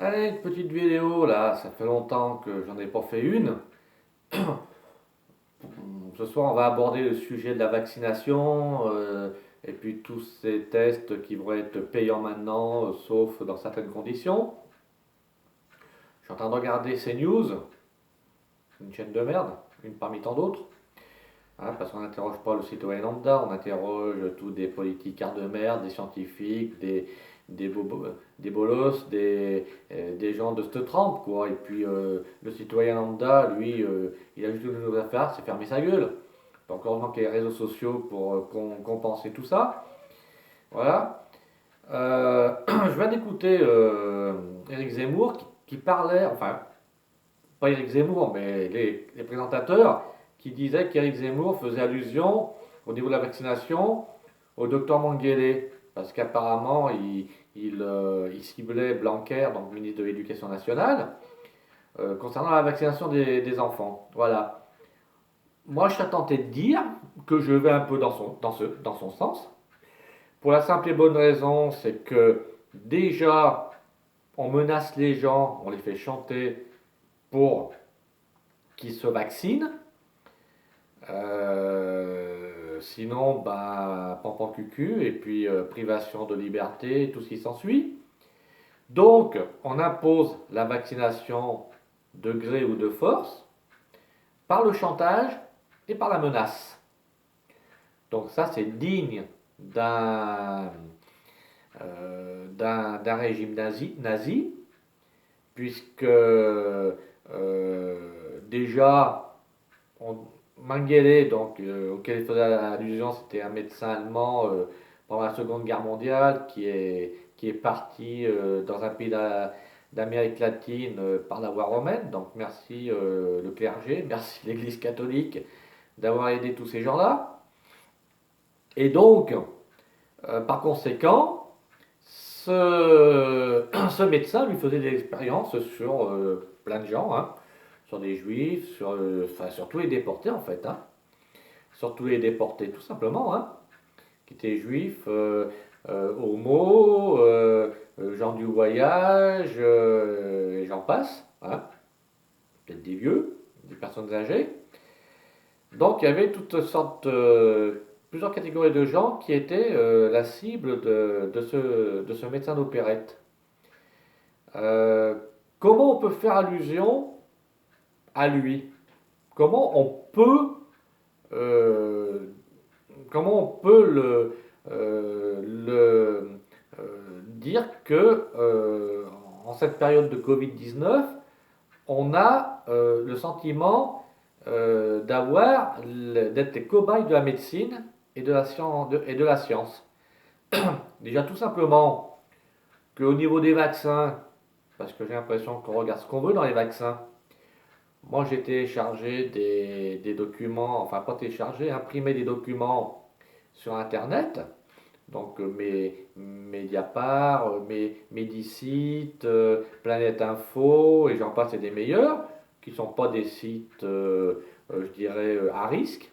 Allez, une petite vidéo là, ça fait longtemps que j'en ai pas fait une. Ce soir, on va aborder le sujet de la vaccination et puis tous ces tests qui vont être payants maintenant, sauf dans certaines conditions. Je suis en train de regarder CNews, une chaîne de merde, une parmi tant d'autres, hein, parce qu'on n'interroge pas le citoyen lambda, on interroge tous des politiciens de merde, des scientifiques, des, bobo- des bolos, des gens de cette trempe, quoi. Et puis le citoyen lambda, lui, il a juste une chose à faire, c'est fermer sa gueule. Donc heureusement qu'il y a les réseaux sociaux pour compenser tout ça. Voilà. Je viens d'écouter Éric Zemmour qui parlait, enfin, pas Éric Zemmour, mais les présentateurs qui disaient qu'Éric Zemmour faisait allusion au niveau de la vaccination au docteur Mengele, parce qu'apparemment il ciblait Blanquer, donc ministre de l'Éducation nationale, concernant la vaccination des enfants. Voilà. Moi, je serais tenté de dire que je vais un peu dans son sens, pour la simple et bonne raison, c'est que déjà, on menace les gens, on les fait chanter pour qu'ils se vaccinent. Sinon, ben, pampan cucu, et puis privation de liberté, et tout ce qui s'ensuit. Donc, on impose la vaccination de gré ou de force par le chantage et par la menace. Donc ça, c'est digne d'un d'un régime nazi, puisque déjà, Mengele, donc, auquel il faisait allusion, c'était un médecin allemand pendant la Seconde Guerre mondiale qui est parti dans un pays d'Amérique latine par la voie romaine. Donc merci le clergé, merci l'Église catholique d'avoir aidé tous ces gens-là. Et donc, par conséquent, ce médecin lui faisait des expériences sur plein de gens, hein, sur des juifs, enfin, sur tous les déportés en fait, hein, sur tous les déportés tout simplement, hein, qui étaient juifs, homo, gens du voyage, et j'en passe, hein, peut-être des vieux, des personnes âgées. Donc il y avait toutes sortes, plusieurs catégories de gens qui étaient la cible de ce médecin d'opérette. Euh, Comment on peut faire allusion à lui? Comment on peut, euh, comment on peut dire que en cette période de Covid-19, on a le sentiment d'être les cobayes de la médecine et de la science. Déjà tout simplement qu'au niveau des vaccins, parce que j'ai l'impression qu'on regarde ce qu'on veut dans les vaccins. Moi, j'ai téléchargé des documents, enfin pas téléchargé, imprimé des documents sur Internet. Donc mes Mediapart, mes Medisites, Planète Info, et j'en passe, et des meilleurs, qui ne sont pas des sites, je dirais, à risque,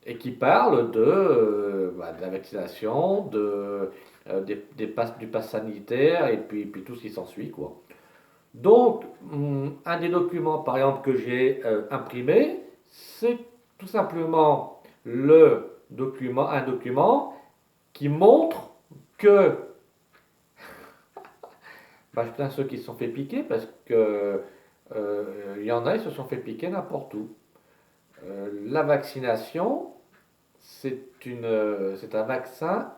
et qui parlent de la vaccination, du pass sanitaire, et puis tout ce qui s'ensuit, quoi. Donc, un des documents, par exemple, que j'ai imprimé, c'est tout simplement un document qui montre que, bah, je plains ceux qui se sont fait piquer parce que il y en a, ils se sont fait piquer n'importe où. La vaccination, c'est un vaccin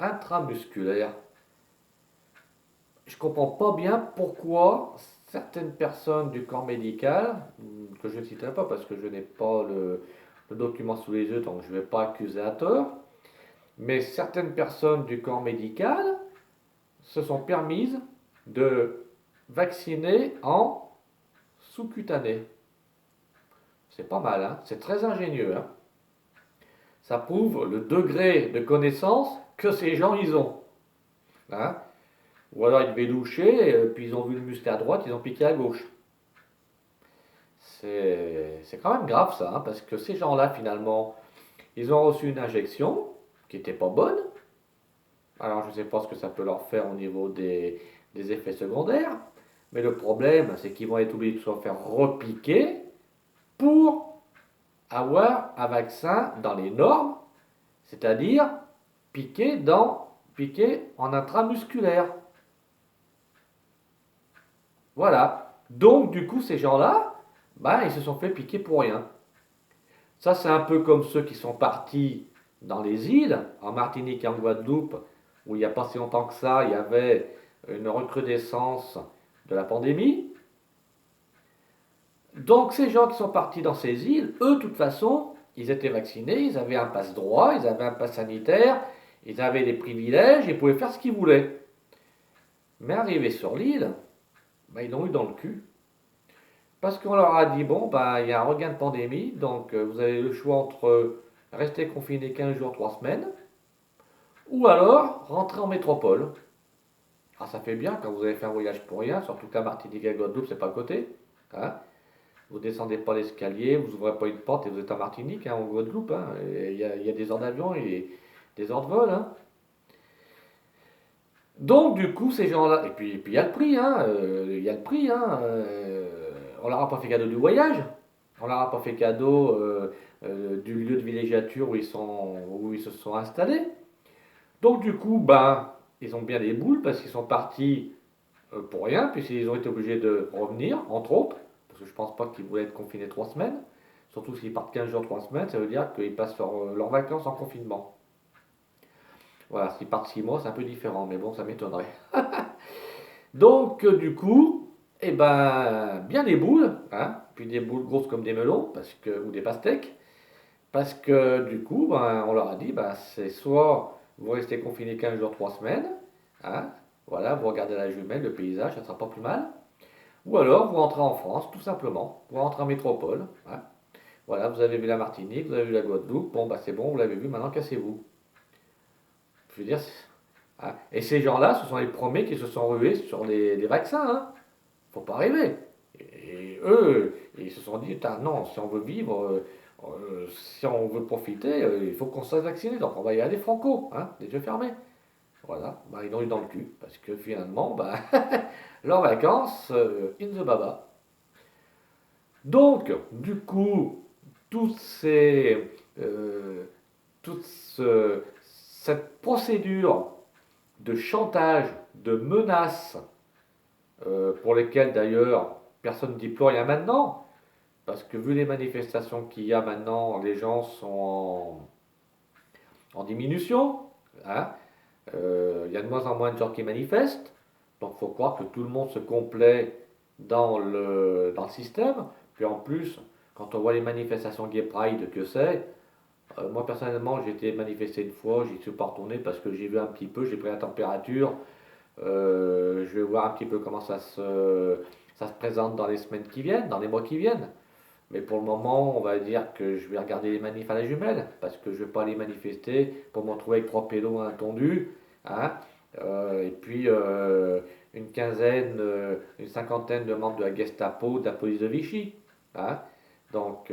intramusculaire. Je comprends pas bien pourquoi certaines personnes du corps médical, que je ne citerai pas parce que je n'ai pas le document sous les yeux, donc je ne vais pas accuser à tort, mais certaines personnes du corps médical se sont permises de vacciner en sous-cutané. C'est pas mal, hein, c'est très ingénieux, hein. Ça prouve le degré de connaissance que ces gens ils ont, hein. Ou alors ils devaient doucher, puis ils ont vu le muscle à droite, ils ont piqué à gauche. C'est quand même grave ça, hein, parce que ces gens-là, finalement, ils ont reçu une injection qui n'était pas bonne. Alors je ne sais pas ce que ça peut leur faire au niveau des effets secondaires, mais le problème, c'est qu'ils vont être obligés de se faire repiquer pour avoir un vaccin dans les normes, c'est-à-dire piqué en intramusculaire. Voilà. Donc, du coup, ces gens-là, ben, ils se sont fait piquer pour rien. Ça, c'est un peu comme ceux qui sont partis dans les îles, en Martinique et en Guadeloupe, où il n'y a pas si longtemps que ça, il y avait une recrudescence de la pandémie. Donc, ces gens qui sont partis dans ces îles, eux, de toute façon, ils étaient vaccinés, ils avaient un passe droit, ils avaient un passe sanitaire, ils avaient des privilèges, ils pouvaient faire ce qu'ils voulaient. Mais arrivés sur l'île, ben, ils l'ont eu dans le cul. Parce qu'on leur a dit, bon, ben, il y a un regain de pandémie, donc vous avez le choix entre rester confiné 15 jours, 3 semaines, ou alors rentrer en métropole. Ah, ça fait bien quand vous avez fait un voyage pour rien, surtout qu'à Martinique et Guadeloupe, c'est pas à côté. Hein. Vous descendez pas l'escalier, vous ouvrez pas une porte et vous êtes en Martinique, hein, en Guadeloupe. Hein. Il y a des heures d'avion et des heures de vol. Hein. Donc, du coup, ces gens-là, et puis il y a le prix, hein, il y a le prix, hein, on leur a pas fait cadeau du voyage, on leur a pas fait cadeau du lieu de villégiature où ils se sont installés. Donc, du coup, ben, ils ont bien des boules parce qu'ils sont partis pour rien, puisqu'ils ont été obligés de revenir, entre autres, parce que je pense pas qu'ils voulaient être confinés 3 semaines, surtout s'ils partent 15 jours, 3 semaines, ça veut dire qu'ils passent leurs vacances en confinement. Voilà, s'ils partent 6 mois, c'est un peu différent, mais bon, ça m'étonnerait. Donc, du coup, eh ben, bien des boules, hein, puis des boules grosses comme des melons, ou des pastèques, parce que du coup, ben, on leur a dit, ben, c'est soit vous restez confinés 15 jours, 3 semaines, hein, voilà, vous regardez la jumelle, le paysage, ça sera pas plus mal, ou alors vous rentrez en France, tout simplement, vous rentrez en métropole, hein, voilà, vous avez vu la Martinique, vous avez vu la Guadeloupe, bon, bah c'est bon, vous l'avez vu, maintenant cassez-vous. Je veux dire, hein. Et ces gens-là, ce sont les premiers qui se sont rués sur les vaccins, hein. Faut pas rêver. Et eux, ils se sont dit, non, si on veut vivre, si on veut profiter, il faut qu'on se fasse vacciner. Donc on va y aller franco, hein, les yeux fermés. Voilà, bah, ils l'ont eu dans le cul, parce que finalement, bah, leurs vacances, in the baba. Donc, du coup, toutes ces, euh, toute cette procédure de chantage, de menaces, pour lesquelles d'ailleurs personne ne dit plus rien maintenant, parce que vu les manifestations qu'il y a maintenant, les gens sont en diminution, hein. Il y a de moins en moins de gens qui manifestent, donc il faut croire que tout le monde se complaît dans le système. Puis en plus, quand on voit les manifestations Gay Pride que c'est, moi personnellement j'ai été manifesté une fois, j'y suis pas retourné parce que j'ai vu un petit peu, j'ai pris la température, je vais voir un petit peu comment ça se présente dans les semaines qui viennent, dans les mois qui viennent. Mais pour le moment, on va dire que je vais regarder les manifs à la jumelle, parce que je ne vais pas aller manifester pour me retrouver avec 3 pédos intendus, hein, et puis une cinquantaine de membres de la Gestapo, de la police de Vichy, hein, donc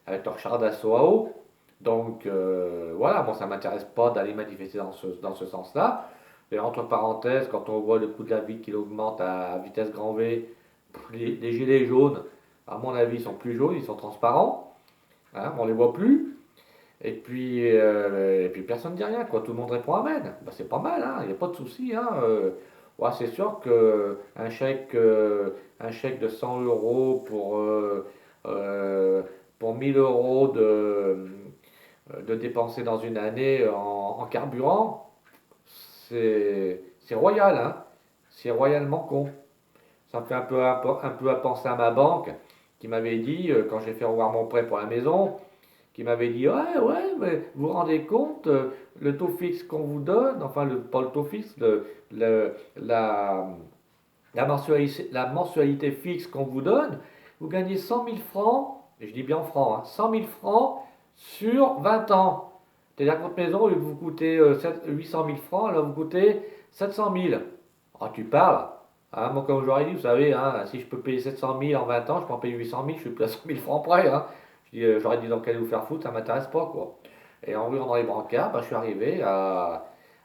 avec leur char d'assaut à eau. Donc voilà, bon, ça ne m'intéresse pas d'aller manifester dans ce sens-là. Et entre parenthèses, quand on voit le coût de la vie qui augmente à vitesse grand V, les gilets jaunes, à mon avis, ils sont plus jaunes, ils sont transparents, hein, on les voit plus. Et puis personne ne dit rien, quoi. Tout le monde répond Amen. Bah, c'est pas mal, hein, il n'y a pas de souci. Hein, ouais, c'est sûr qu'un chèque de 100 euros pour 1000 euros de dépenser dans une année en carburant, c'est royal, hein, c'est royalement con. Ça me fait un peu à penser à ma banque qui m'avait dit, quand j'ai fait revoir mon prêt pour la maison, qui m'avait dit, ouais, ouais, mais vous vous rendez compte, le taux fixe qu'on vous donne, enfin, pas le taux fixe, le- la, la mensualité fixe qu'on vous donne, vous gagnez 100 000 francs, et je dis bien en francs, hein, 100 000 francs sur 20 ans. C'est-à-dire que votre maison, au lieu de vous coûter 800 000 francs, elle va vous coûter 700 000. Ah, tu parles. Hein, moi, comme j'aurais dit, vous savez, hein, si je peux payer 700 000 en 20 ans, je peux en payer 800 000, je suis plus à 100 000 francs près. Hein. J'aurais dit donc allez vous faire foutre, ça m'intéresse pas, quoi. Et en regardant dans les brancards, bah, je suis arrivé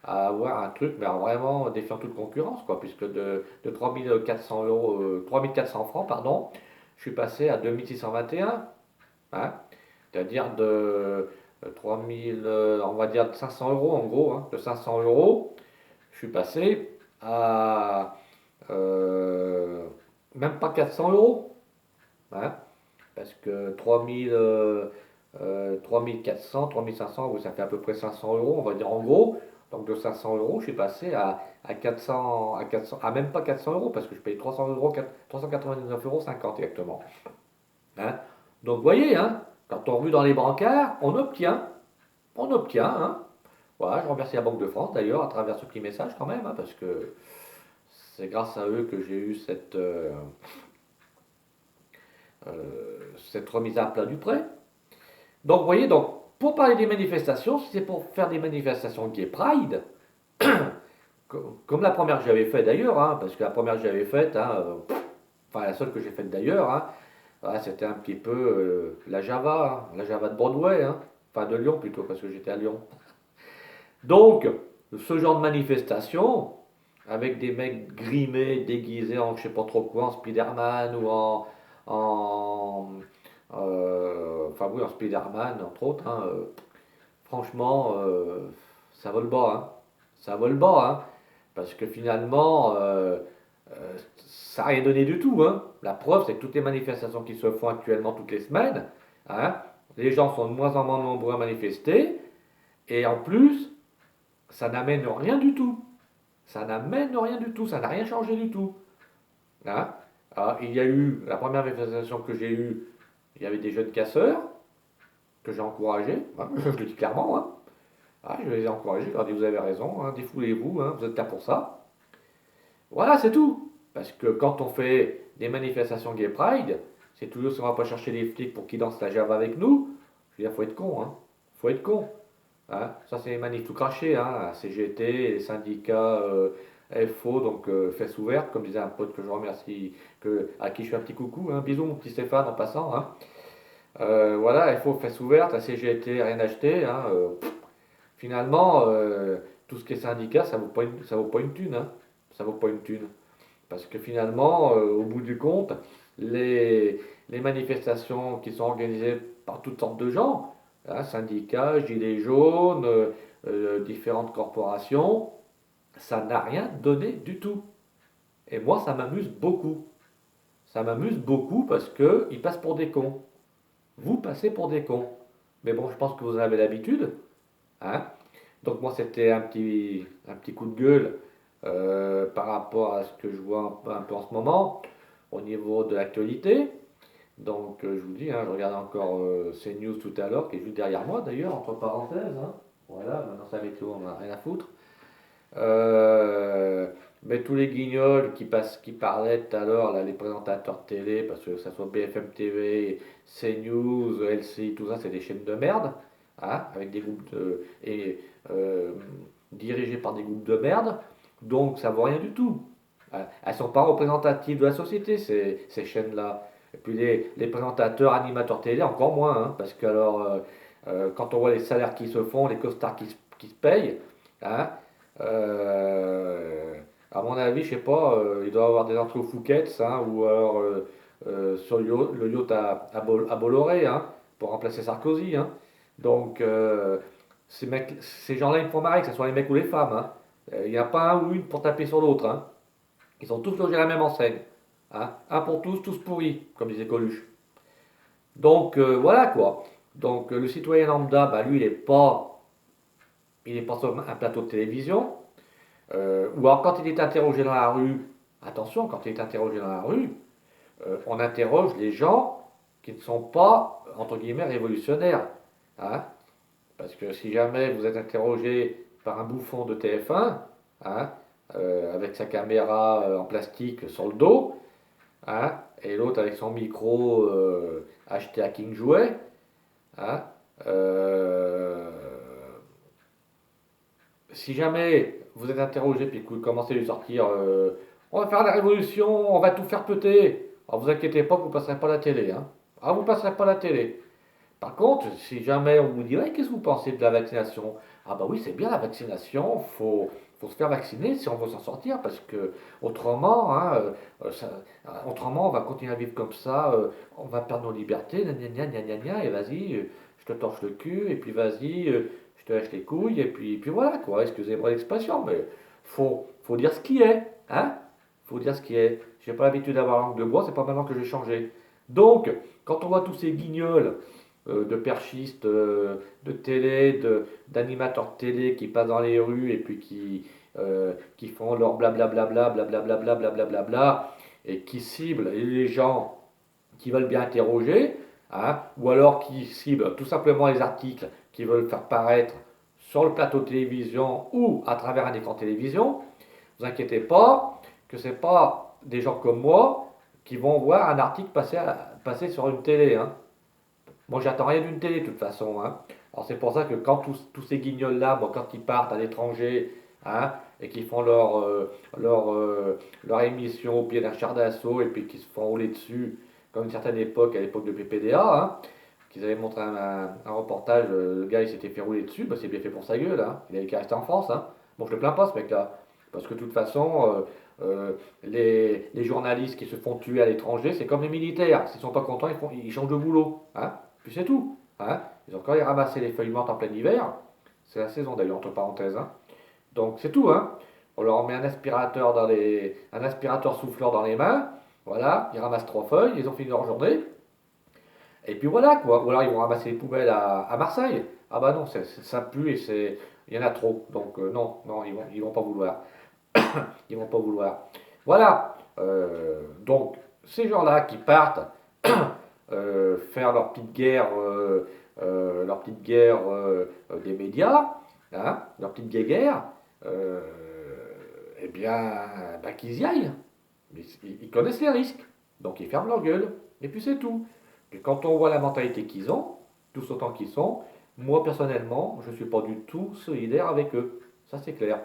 à avoir un truc, mais alors vraiment défiant toute concurrence, quoi, puisque de 3400 euros, 3400 francs, pardon, je suis passé à 2621, hein, c'est-à-dire de 3000, on va dire de 500 euros en gros, hein, de 500 euros, je suis passé à euh, même pas 400 euros, hein, parce que 3400, 3500, oui, ça fait à peu près 500 euros, on va dire en gros. Donc de 500 euros, je suis passé à 400, à 400, à même pas 400 euros, parce que je paye 300 euros, 399 euros 50 exactement. Hein. Donc vous voyez, hein, quand on rue dans les brancards, on obtient. Hein. Voilà, je remercie la Banque de France d'ailleurs à travers ce petit message quand même, hein, parce que c'est grâce à eux que j'ai eu cette remise à plat du prêt. Donc, vous voyez, donc, pour parler des manifestations, si c'est pour faire des manifestations gay pride, comme la première que j'avais faite d'ailleurs, hein, parce que la première que j'avais faite, hein, enfin la seule que j'ai faite d'ailleurs, hein, voilà, c'était un petit peu la Java de Broadway, hein, enfin de Lyon plutôt, parce que j'étais à Lyon. Donc, ce genre de manifestation, avec des mecs grimés, déguisés en je sais pas trop quoi, en Spider-Man ou en enfin oui, en Spider-Man entre autres, hein, franchement, ça vole bas, hein. Ça vole bas, hein. Parce que finalement, ça n'a rien donné du tout, hein. La preuve, c'est que toutes les manifestations qui se font actuellement toutes les semaines, hein, les gens sont de moins en moins nombreux à manifester, et en plus, ça n'amène rien du tout. Ça n'amène rien du tout, ça n'a rien changé du tout. Hein. Alors, il y a eu, la première manifestation que j'ai eue, il y avait des jeunes casseurs, que j'ai encouragés, hein, je le dis clairement, hein. Ah, je les ai encouragés, je leur ai dit vous avez raison, hein, défoulez-vous, hein, vous êtes là pour ça. Voilà, c'est tout. Parce que quand on fait des manifestations Gay Pride, c'est toujours si on va pas chercher les flics pour qu'ils dansent la java avec nous. Je veux dire, faut être con, hein. Faut être con. Hein. Ça, c'est les manifs tout crachés, hein. CGT, les syndicats FO, donc fesses ouvertes, comme disait un pote que je remercie, à qui je fais un petit coucou, hein. Bisous, mon petit Stéphane, en passant. Hein. Voilà, FO, fesses ouvertes, la CGT, rien acheté. Hein. Finalement, tout ce qui est syndicat, ça vaut pas une thune, hein. Ça vaut pas une thune. Parce que finalement, au bout du compte, les manifestations qui sont organisées par toutes sortes de gens, hein, syndicats, gilets jaunes, différentes corporations, ça n'a rien donné du tout. Et moi, ça m'amuse beaucoup. Ça m'amuse beaucoup parce qu'ils passent pour des cons. Vous passez pour des cons. Mais bon, je pense que vous en avez l'habitude. Hein. Donc moi, c'était un petit coup de gueule par rapport à ce que je vois un peu en ce moment au niveau de l'actualité. Donc je vous dis, hein, je regardais encore CNews tout à l'heure, qui est juste derrière moi d'ailleurs, entre parenthèses. Hein. Voilà, maintenant ça avec tout, on n'a rien à foutre. Euh, mais tous les guignols qui parlaient tout à l'heure, là, les présentateurs télé, parce que ça soit BFM TV, CNews, LCI, tout ça, c'est des chaînes de merde, hein, avec des groupes euh, dirigés par des groupes de merde, donc ça vaut rien du tout. Hein. Elles sont pas représentatives de la société, ces chaînes-là. Et puis les présentateurs, animateurs télé, encore moins, hein, parce que alors, quand on voit les salaires qui se font, les costards qui se payent, hein, euh, à mon avis, je sais pas, il doit y avoir des entrées au Fouquet's, hein, ou alors sur le yacht à Bolloré, hein, pour remplacer Sarkozy. Hein. Donc, ces gens-là, ils me font marrer, que ce soit les mecs ou les femmes. Hein. Il n'y a pas un ou une pour taper sur l'autre. Hein. Ils sont tous logés à la même enseigne. Hein. Un pour tous pourris, comme disait Coluche. Donc, voilà quoi. Donc, le citoyen lambda, bah, lui, il est pas sur un plateau de télévision. Ou alors quand il est interrogé dans la rue, attention, quand il est interrogé dans la rue, on interroge les gens qui ne sont pas, entre guillemets, révolutionnaires. Hein. Parce que si jamais vous êtes interrogé par un bouffon de TF1, hein, avec sa caméra en plastique sur le dos, hein, et l'autre avec son micro acheté à King Jouet, hein, euh, si jamais vous êtes interrogé puis que vous commencez à lui sortir on va faire la révolution, on va tout faire péter. Alors vous inquiétez pas que vous passerez pas la télé. Hein. Ah, vous passerez pas la télé. Par contre, si jamais on vous dit, ouais, qu'est-ce que vous pensez de la vaccination? Ah bah oui, c'est bien la vaccination, faut se faire vacciner si on veut s'en sortir, parce que autrement, hein, autrement on va continuer à vivre comme ça, on va perdre nos libertés, gna gna gna gna gna gna, et vas-y, je te torche le cul, et puis vas-y, je te lâche les couilles, et puis voilà quoi, excusez-moi l'expression, mais faut dire ce qui est, hein? Faut dire ce qui est. J'ai pas l'habitude d'avoir la langue de bois, c'est pas maintenant que j'ai changé. Donc, quand on voit tous ces guignols de perchistes de télé, d'animateurs de télé qui passent dans les rues et puis qui font leur blablabla, blablabla, blablabla, et qui ciblent les gens qui veulent bien interroger, hein, ou alors qui ciblent tout simplement les articles qui veulent faire paraître sur le plateau de télévision ou à travers un écran de télévision, vous inquiétez pas que c'est pas des gens comme moi qui vont voir un article passer sur une télé. Hein. Moi, j'attends rien d'une télé de toute façon. Hein. Alors c'est pour ça que quand tous ces guignols-là, bon, quand ils partent à l'étranger, hein, et qu'ils font leur émission au pied d'un char d'assaut et puis qu'ils se font rouler dessus, comme une certaine époque, à l'époque de PPDA, hein, qu'ils avaient montré un reportage, le gars il s'était fait rouler dessus, bah, c'est bien fait pour sa gueule, hein. Il avait qu'à rester en France. Hein. Bon, je le plains pas ce mec-là, parce que de toute façon, les journalistes qui se font tuer à l'étranger, c'est comme les militaires, s'ils sont pas contents, ils changent de boulot. Hein. Puis c'est tout. Hein. Ils ont quand même ramassé les feuilles mortes en plein hiver. C'est la saison d'ailleurs, entre parenthèses. Hein. Donc c'est tout. Hein. On leur met un aspirateur souffleur dans les mains. Voilà, ils ramassent 3 feuilles, ils ont fini leur journée. Et puis voilà quoi. Ou alors ils vont ramasser les poubelles à Marseille. Ah bah non, ça pue et il y en a trop. Donc non, non, ils vont pas vouloir. Ils vont pas vouloir. Voilà. Donc ces gens-là qui partent faire leur petite guerre des médias, hein, leur petite guerre, euh, eh bien, bah, qu'ils y aillent. Ils connaissent les risques, donc ils ferment leur gueule, et puis c'est tout. Et quand on voit la mentalité qu'ils ont, tous autant qu'ils sont, moi personnellement, je ne suis pas du tout solidaire avec eux. Ça c'est clair.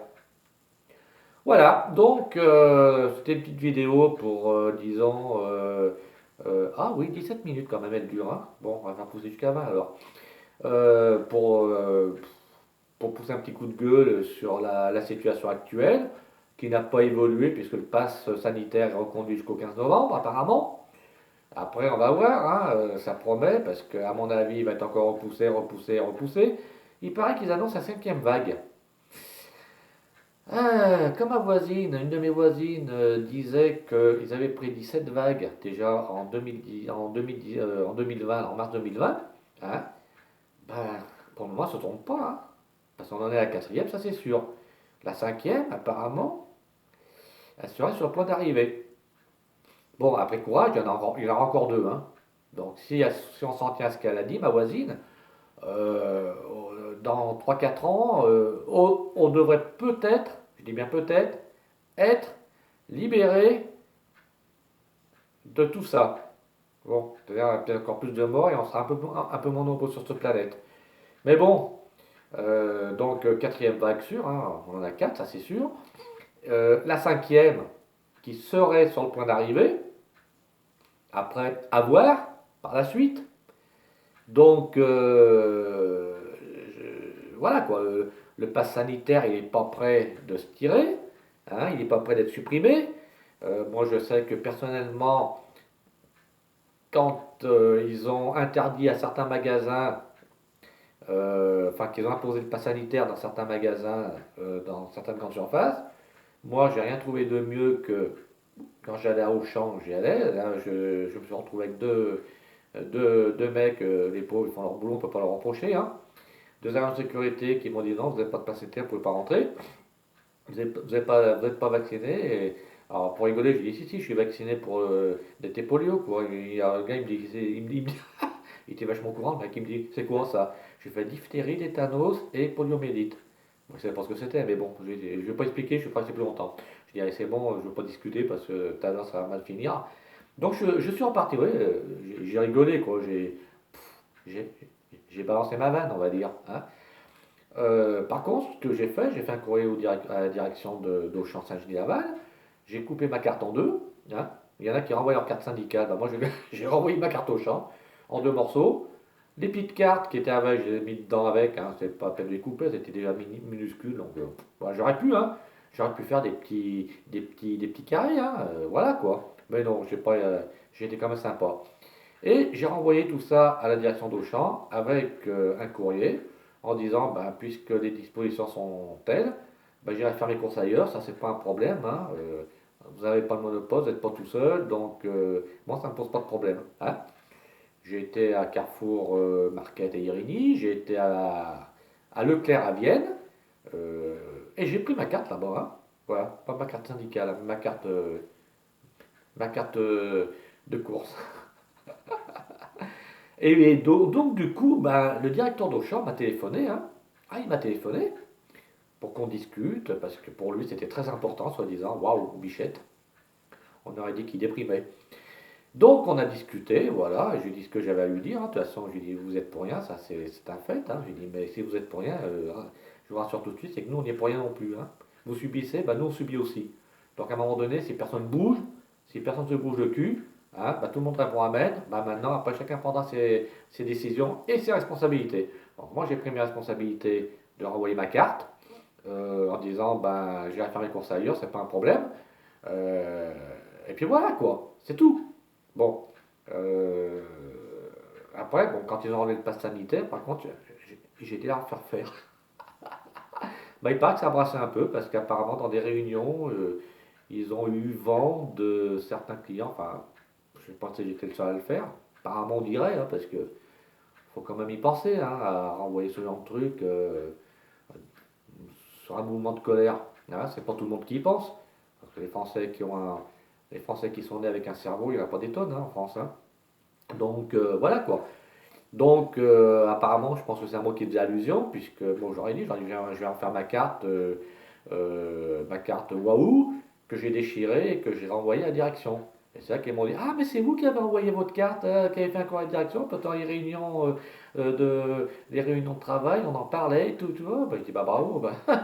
Voilà, donc c'était une petite vidéo pour, disons, ah oui, 17 minutes quand même, elle dure. Hein. Bon, on va faire pousser jusqu'à 20 alors. Euh, pour, euh, pour pousser un petit coup de gueule sur la situation actuelle, qui n'a pas évolué puisque le pass sanitaire est reconduit jusqu'au 15 novembre apparemment. Après, on va voir, hein, ça promet, parce qu'à mon avis, il va être encore repoussé, repoussé, repoussé. Il paraît qu'ils annoncent la 5e vague. Comme ma voisine, une de mes voisines disait qu'ils avaient prédit cette vague déjà en 2010, en 2020, en mars 2020, hein, ben, pour le moment, ça ne se trompe pas. Hein, parce qu'on en est à la 4e, ça c'est sûr. La 5e, apparemment, elle serait sur le point d'arriver. Bon, après courage, il y en aura encore 2. Hein. Donc si on s'en tient à ce qu'elle a dit, ma voisine, euh, dans 3 4 ans, on devrait peut-être, je dis bien peut-être, être libéré de tout ça. Bon, c'est-à-dire peut-être encore plus de morts et on sera un peu moins nombreux sur cette planète. Mais bon, donc 4e vague sûre, hein, on en a 4, ça c'est sûr. La 5e qui serait sur le point d'arriver, après à voir par la suite. Donc voilà quoi, le pass sanitaire il n'est pas prêt de se tirer, hein, il n'est pas prêt d'être supprimé. Moi je sais que personnellement, quand ils ont interdit à certains magasins, enfin qu'ils ont imposé le pass sanitaire dans certains magasins, dans certaines grandes surfaces, moi j'ai rien trouvé de mieux que quand j'allais à Auchan, j'y allais, là, je me suis retrouvé avec deux mecs, les pauvres, ils font leur boulot, on ne peut pas leur reprocher. Hein. 2 agents de sécurité qui m'ont dit non, vous n'avez pas de passe sanitaire, vous ne pouvez pas rentrer, vous êtes pas vacciné. Alors pour rigoler, je lui dis si, si, je suis vacciné pour l'été polio. Quoi. Il y a un gars, il me dit, il était vachement courant, le mec, il me dit c'est quoi ça? J'ai fait diphtérie, tétanos et poliomyélite. Moi, je ne savais pas ce que c'était, mais bon, je ne vais pas expliquer, je suis pas resté plus longtemps. Je dis allez, c'est bon, je ne veux pas discuter parce que tout ça va mal finir. Donc je suis reparti, oui, j'ai rigolé, quoi. J'ai j'ai balancé ma vanne, on va dire. Hein. Par contre, ce que j'ai fait un courrier à la direction d'Auchan Saint-Genis-Laval. J'ai coupé ma carte en deux. Hein. Il y en a qui renvoient leur carte syndicale. Ben, moi, j'ai renvoyé ma carte Auchan en 2 morceaux. Les petites cartes qui étaient avec, je les ai mis dedans avec, hein, c'est pas la peine de les couper, elles étaient déjà minuscules, donc voilà, j'aurais pu, hein, j'aurais pu faire des petits carrés, hein, voilà quoi. Mais non, j'ai pas, j'ai été quand même sympa. Et j'ai renvoyé tout ça à la direction d'Auchan avec un courrier en disant, ben, puisque les dispositions sont telles, ben, j'irai faire mes courses ailleurs, ça c'est pas un problème, hein, vous n'avez pas le monopole, vous n'êtes pas tout seul, donc moi ça ne me pose pas de problème, hein. J'ai été à Carrefour Market et Irini, j'ai été à Leclerc à Vienne, euh, et j'ai pris ma carte là-bas, hein. Voilà, pas ma carte syndicale, ma carte de course. Et donc, du coup, ben, le directeur d'Auchan m'a téléphoné, hein. Ah, il m'a téléphoné pour qu'on discute, parce que pour lui c'était très important, soi-disant. Waouh, Bichette, on aurait dit qu'il déprimait. Donc on a discuté, voilà, et je lui ai dit ce que j'avais à lui dire, hein. De toute façon, je lui ai dit, vous êtes pour rien, ça c'est un fait, hein. Je lui ai dit, mais si vous êtes pour rien, je vous rassure tout de suite, c'est que nous on n'y est pour rien non plus, hein. Vous subissez, ben, nous on subit aussi. Donc à un moment donné, si personne bouge, si personne se bouge le cul, hein, ben, tout le monde répond amen, ben, maintenant après chacun prendra ses décisions et ses responsabilités. Donc moi j'ai pris mes responsabilités de renvoyer ma carte, en disant, ben j'irai faire mes courses ailleurs, c'est pas un problème. Euh, et puis voilà quoi, c'est tout. Bon, euh, après, bon, quand ils ont enlevé le pass sanitaire, par contre, j'ai été à refaire faire. Bah, il paraît que ça a brassé un peu, parce qu'apparemment, dans des réunions, ils ont eu vent de certains clients, enfin, je pense que j'étais le seul à le faire. Apparemment, on dirait, hein, parce que faut quand même y penser, hein, à renvoyer ce genre de truc sur un mouvement de colère. Hein, c'est pas tout le monde qui y pense. Parce que les Français qui sont nés avec un cerveau, il n'y en a pas des tonnes, hein, en France, hein. Donc voilà quoi. Donc, apparemment, je pense que c'est un mot qui faisait allusion, puisque, bon, j'aurais dit, je vais en faire ma carte Waouh, que j'ai déchirée et que j'ai renvoyée à la direction. Et c'est là qu'ils m'ont dit, ah, mais c'est vous qui avez envoyé votre carte, qui avez fait un courrier de direction, puis dans les réunions de travail, on en parlait et tout, tu vois. Ben, je dis, bah bravo, bah. Vous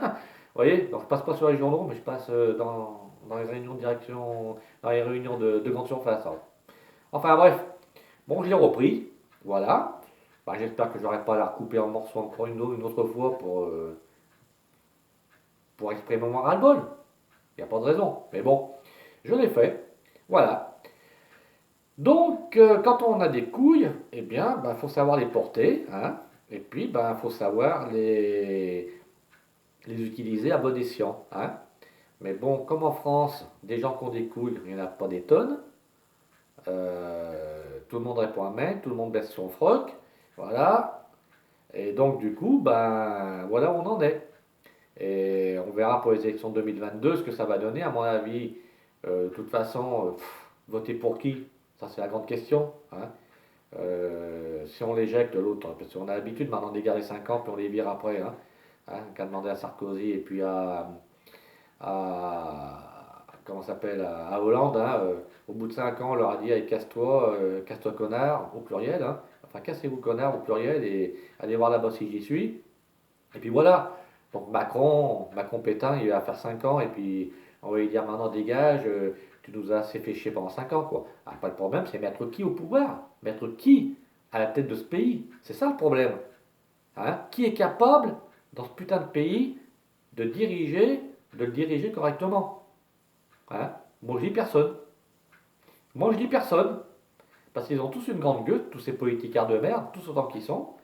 voyez, donc je passe pas sur les journaux, mais je passe dans les réunions de direction, dans les réunions de grande surface, hein. Enfin bref, bon, je l'ai repris, voilà. Bah, j'espère que j'aurai pas à la recouper en morceaux encore une autre fois pour exprimer mon ras-le-bol. Il n'y a pas de raison. Mais bon, je l'ai fait. Voilà. Donc, quand on a des couilles, eh bien, il faut savoir les porter, hein. Et puis, il faut savoir les utiliser à bon escient, hein. Mais bon, comme en France, des gens qui ont des couilles, il n'y en a pas des tonnes. Tout le monde répond à main, tout le monde baisse son froc. Voilà. Et donc, du coup, voilà où on en est. Et on verra pour les élections de 2022 ce que ça va donner. À mon avis, de toute façon, voter pour qui? Ça, c'est la grande question, hein. Si on l'éjecte, l'autre, parce qu'on a l'habitude maintenant de les garder 5 ans, puis on les vire après, hein. Hein, qu'a demandé à Sarkozy et puis comment ça s'appelle, à Hollande, hein, au bout de 5 ans, on leur a dit, allez, casse-toi connard, au pluriel, hein. Enfin, cassez-vous connard au pluriel et allez voir là-bas si j'y suis. Et puis voilà. Donc Macron pétain, il va faire 5 ans et puis on va lui dire maintenant dégage, tu nous as assez fait chier pendant 5 ans quoi. Ah, pas de problème, c'est mettre qui au pouvoir? Mettre qui à la tête de ce pays? C'est ça le problème. Hein, qui est capable dans ce putain de pays de diriger, de le diriger correctement? Hein, moi je dis personne. Moi je dis personne. Parce qu'ils ont tous une grande gueule, tous ces politicards de merde, tous autant qu'ils sont.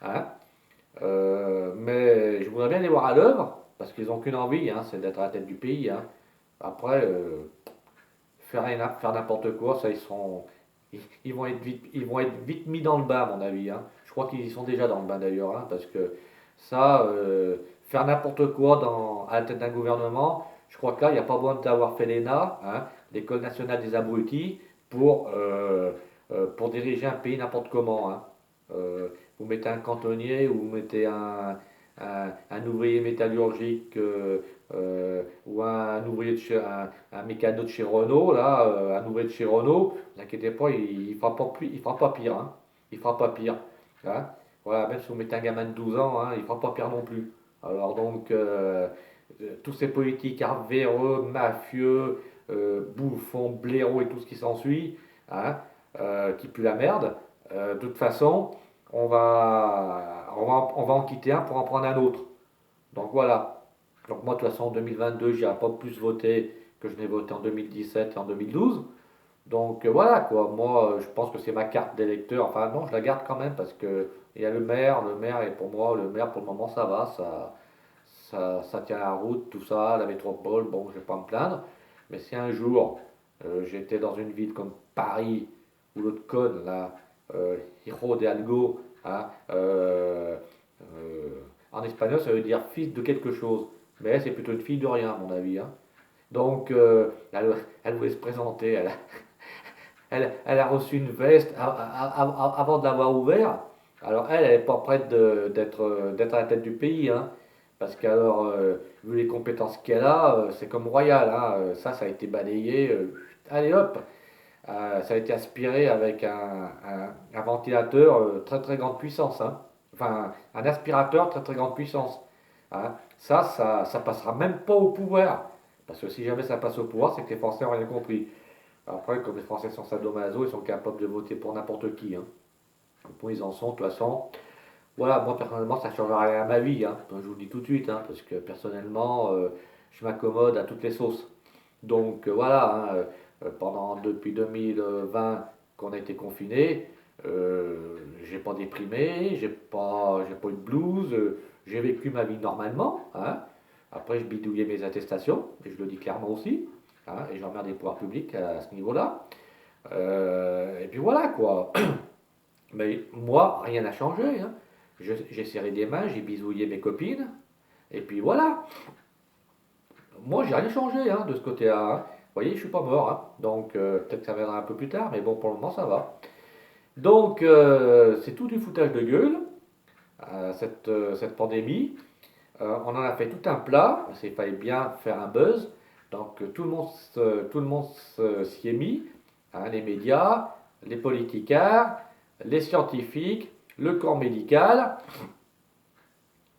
Hein. Mais je voudrais bien les voir à l'œuvre, parce qu'ils n'ont qu'une envie, hein, c'est d'être à la tête du pays, hein. Après, faire n'importe quoi, ça ils vont être vite mis dans le bain, à mon avis, hein. Je crois qu'ils y sont déjà dans le bain d'ailleurs, hein, parce que ça, faire n'importe quoi à la tête d'un gouvernement, je crois que là, il n'y a pas besoin d'avoir fait l'ENA, hein, l'École nationale des abrutis, pour diriger un pays n'importe comment, hein. Euh, vous mettez un cantonnier ou vous mettez un ouvrier métallurgique ou un ouvrier un mécano de chez Renault, là, un ouvrier de chez Renault, ne vous inquiétez pas, il fera pas il fera pas pire, hein. Il fera pas pire, hein. Voilà, même si vous mettez un gamin de 12 ans, hein, il fera pas pire non plus. Alors donc, tous ces politiques véreux, mafieux, bouffons, blaireaux et tout ce qui s'ensuit, hein, qui pue la merde, de toute façon, on va en quitter un pour en prendre un autre. Donc voilà. Donc moi, de toute façon, en 2022, j'irai pas plus voter que je n'ai voté en 2017 et en 2012. Donc voilà quoi, moi je pense que c'est ma carte d'électeur, enfin non je la garde quand même parce que il y a le maire et pour moi le maire pour le moment ça va, ça tient la route, tout ça, la métropole, bon je vais pas me plaindre, mais si un jour j'étais dans une ville comme Paris ou l'autre conne là, Hijo de Algo, hein, en espagnol ça veut dire fils de quelque chose, mais elle c'est plutôt une fille de rien à mon avis, hein. Donc elle voulait se présenter, elle a reçu une veste avant de l'avoir ouvert. Alors elle n'est pas prête d'être à la tête du pays, hein, parce qu'alors, vu les compétences qu'elle a, c'est comme Royal, hein, ça a été balayé, allez hop, ça a été aspiré avec un ventilateur très très grande puissance, hein. Enfin un aspirateur très très grande puissance, hein. Ça passera même pas au pouvoir, parce que si jamais ça passe au pouvoir, c'est que les Français n'ont rien compris. Après, comme les Français sont sadomaso, ils sont capables de voter pour n'importe qui, hein. Bon, ils en sont, de toute façon. Voilà, moi personnellement, ça ne changera rien à ma vie, hein. Je vous le dis tout de suite, hein, parce que personnellement, je m'accommode à toutes les sauces. Donc voilà, hein, depuis 2020 qu'on a été confinés, j'ai pas déprimé, j'ai pas eu de blues, j'ai vécu ma vie normalement, hein. Après, je bidouillais mes attestations, et je le dis clairement aussi, hein, et j'emmerde les pouvoirs publics à ce niveau-là. Et puis voilà quoi. Mais moi, rien n'a changé, hein. J'ai serré des mains, j'ai bisouillé mes copines, et puis voilà. Moi, j'ai rien changé hein, de ce côté-là, hein. Vous voyez, je suis pas mort, hein. Donc peut-être que ça viendra un peu plus tard, mais bon, pour le moment, ça va. Donc c'est tout du foutage de gueule, cette pandémie. On en a fait tout un plat, il fallait bien faire un buzz. Donc tout le monde s'y est mis, hein, les médias, les politiciens, les scientifiques, le corps médical.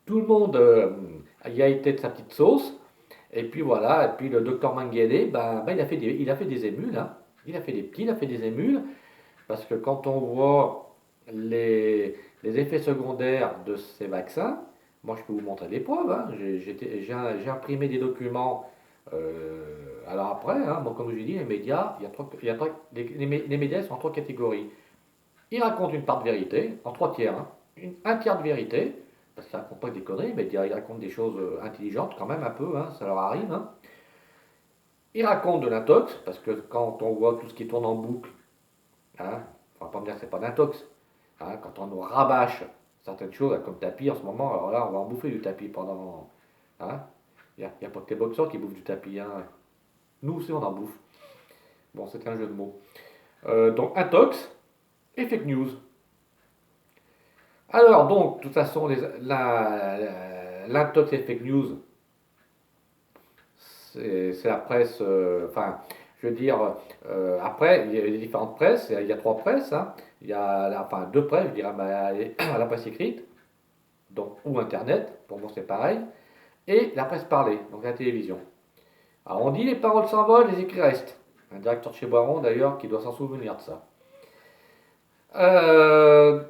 Tout le monde y a été de sa petite sauce. Et puis voilà, et puis le docteur Mengele, il a fait des émules, hein. Il a fait des petits, il a fait des émules, parce que quand on voit les effets secondaires de ces vaccins, moi je peux vous montrer des preuves, hein. J'ai imprimé des documents. Alors après, hein, bon, comme je dis, les médias, il y a les médias sont en trois catégories. Ils racontent une part de vérité, en trois tiers, hein. Un tiers de vérité, parce qu'ils ne racontent pas que des conneries, mais ils racontent des choses intelligentes quand même un peu, hein, ça leur arrive, hein. Ils racontent de l'intox, parce que quand on voit tout ce qui tourne en boucle, hein, on va pas me dire que c'est pas d'intox, hein, quand on nous rabâche certaines choses, comme tapis en ce moment, alors là on va en bouffer du tapis pendant. Hein, y a pas que les boxeurs qui bouffent du tapis, hein. Nous aussi on en bouffe. Bon, c'est un jeu de mots. Donc intox et fake news. Alors donc, de toute façon, l'intox et fake news, c'est la presse, enfin, je veux dire, après, il y a les différentes presses, il y a trois presses, hein. Il y a, enfin, deux presses, je dirais, la presse écrite, donc, ou Internet, pour moi c'est pareil, et la presse parlée, donc la télévision. Alors on dit les paroles s'envolent, les écrits restent. Un directeur de chez Boiron d'ailleurs qui doit s'en souvenir de ça. Euh,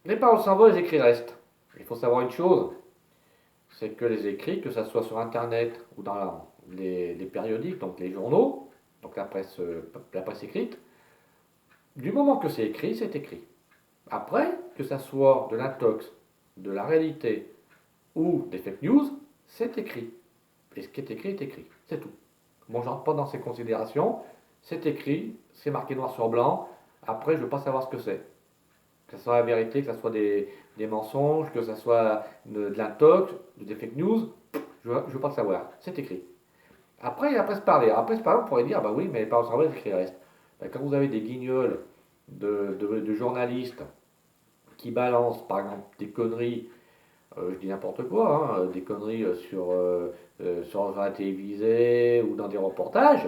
les paroles s'envolent, les écrits restent. Il faut savoir une chose, c'est que les écrits, que ce soit sur Internet ou dans les périodiques, donc les journaux, donc la presse écrite, du moment que c'est écrit, c'est écrit. Après, que ça soit de l'intox, de la réalité ou des fake news, c'est écrit. Et ce qui est écrit est écrit. C'est tout. Bon, je rentre pas dans ces considérations. C'est écrit, c'est marqué noir sur blanc. Après, je veux pas savoir ce que c'est. Que ce soit la vérité, que ce soit des mensonges, que ce soit de l'intox, des fake news, je veux pas le savoir. C'est écrit. Après, il y a la presse parlée. Alors, la presse parlée, on pourrait dire, bah oui, mais les paroles s'envolent, les écrits restent. Ben, quand vous avez des guignols de journalistes qui balancent, par exemple, des conneries, je dis n'importe quoi, hein, des conneries sur la télévisée ou dans des reportages,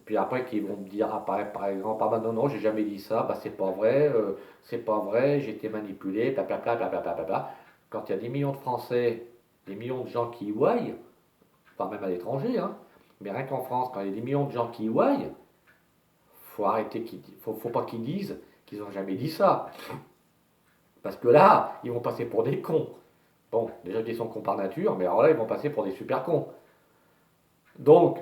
puis après qui vont me dire, ah, par exemple, ah bah non, non, j'ai jamais dit ça, bah c'est pas vrai, j'ai été manipulé, blablabla, blablabla. Quand il y a des millions de Français, des millions de gens qui y voient, enfin même à l'étranger, hein, mais rien qu'en France, quand il y a des millions de gens qui y voient, faut arrêter, faut pas qu'ils disent qu'ils ont jamais dit ça. Parce que là, ils vont passer pour des cons. Bon, déjà qu'ils sont cons par nature, mais alors là, ils vont passer pour des super cons. Donc,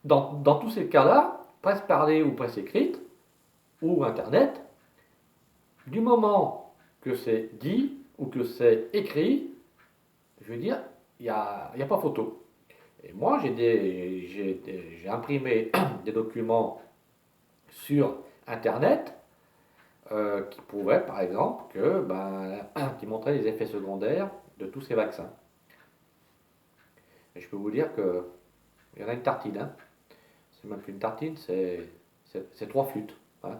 dans tous ces cas-là, presse parlée ou presse écrite, ou Internet, du moment que c'est dit ou que c'est écrit, je veux dire, il y a pas photo. Et moi, j'ai imprimé des documents sur Internet qui prouvaient, par exemple, qui montraient les effets secondaires de tous ces vaccins. Et je peux vous dire qu'il y en a une tartine, hein. C'est même plus une tartine, c'est trois flûtes, hein.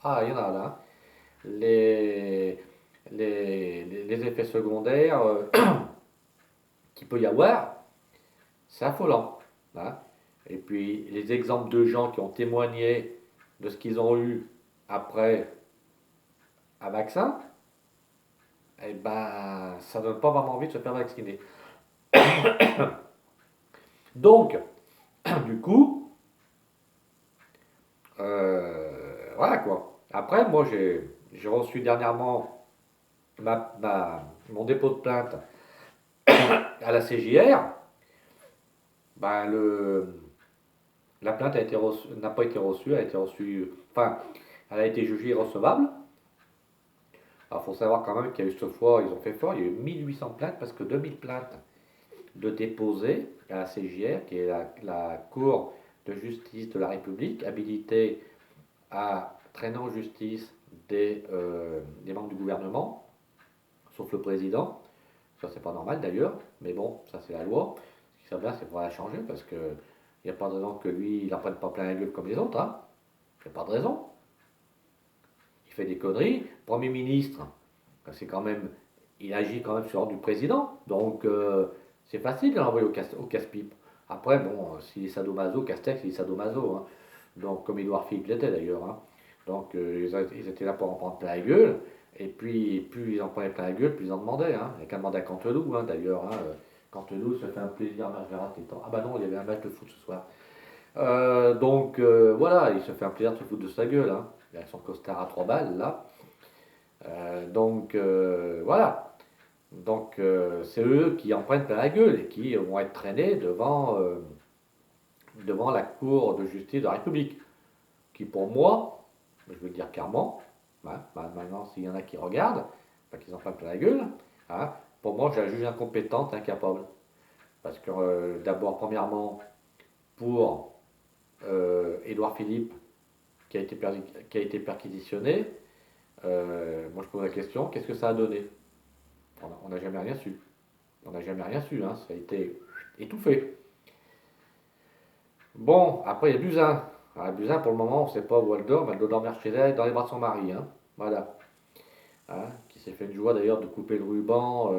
Ah, il y en a là, hein. Les, les effets secondaires qu'il peut y avoir, c'est affolant, hein. Et puis les exemples de gens qui ont témoigné de ce qu'ils ont eu après un vaccin, eh ben, ça donne pas vraiment envie de se faire vacciner. Donc, du coup, voilà quoi. Après, moi, j'ai reçu dernièrement mon dépôt de plainte à la CJR. Ben, la plainte n'a pas été reçue, elle a été reçue, enfin, elle a été jugée irrecevable. Alors, il faut savoir quand même qu'il y a eu cette fois, ils ont fait fort, il y a eu 1800 plaintes, parce que 2000 plaintes de déposer à la CJR, qui est la Cour de justice de la République, habilitée à traîner en justice des membres du gouvernement, sauf le président. Ça, c'est pas normal d'ailleurs, mais bon, ça, c'est la loi. Ce qui serait bien, c'est pour la changer, parce que il n'y a pas de raison que lui, il n'en prenne pas plein la gueule comme les autres, hein. Il n'y a pas de raison. Il fait des conneries. Premier ministre, c'est quand même, il agit quand même sur l'ordre du président, donc c'est facile de l'envoyer au casse-pipe. Après, bon, s'il est sadomaso, Castex, il est sadomaso, hein. Donc, comme Édouard Philippe l'était d'ailleurs, hein. Donc, ils étaient là pour en prendre plein la gueule, et puis, plus ils en prenaient plein la gueule, plus ils en demandaient, hein. Il n'y a qu'à demander à Canteloup, hein, d'ailleurs, hein. Canteloup se fait un plaisir à Bergerac les temps. Ah bah non, il y avait un match de foot ce soir. Voilà, il se fait un plaisir de se foutre de sa gueule, hein. Il a son costard à 3 balles, là. Voilà. Donc c'est eux qui en prennent plein la gueule et qui vont être traînés devant la Cour de justice de la République. Qui pour moi, je veux le dire clairement, hein, maintenant s'il y en a qui regardent, enfin, qu'ils en prennent plein la gueule, hein, pour moi je la juge incompétente, incapable. Parce que d'abord, premièrement, pour Édouard Philippe, qui a été perquisitionné, moi je pose la question, qu'est-ce que ça a donné? On n'a jamais rien su. On n'a jamais rien su, hein. Ça a été étouffé. Bon, après il y a Buzyn. Alors, Buzyn, pour le moment, on ne sait pas où elle dort, mais elle doit dormir chez elle, dans les bras de son mari, hein. Voilà. Hein, qui s'est fait une joie d'ailleurs de couper le ruban.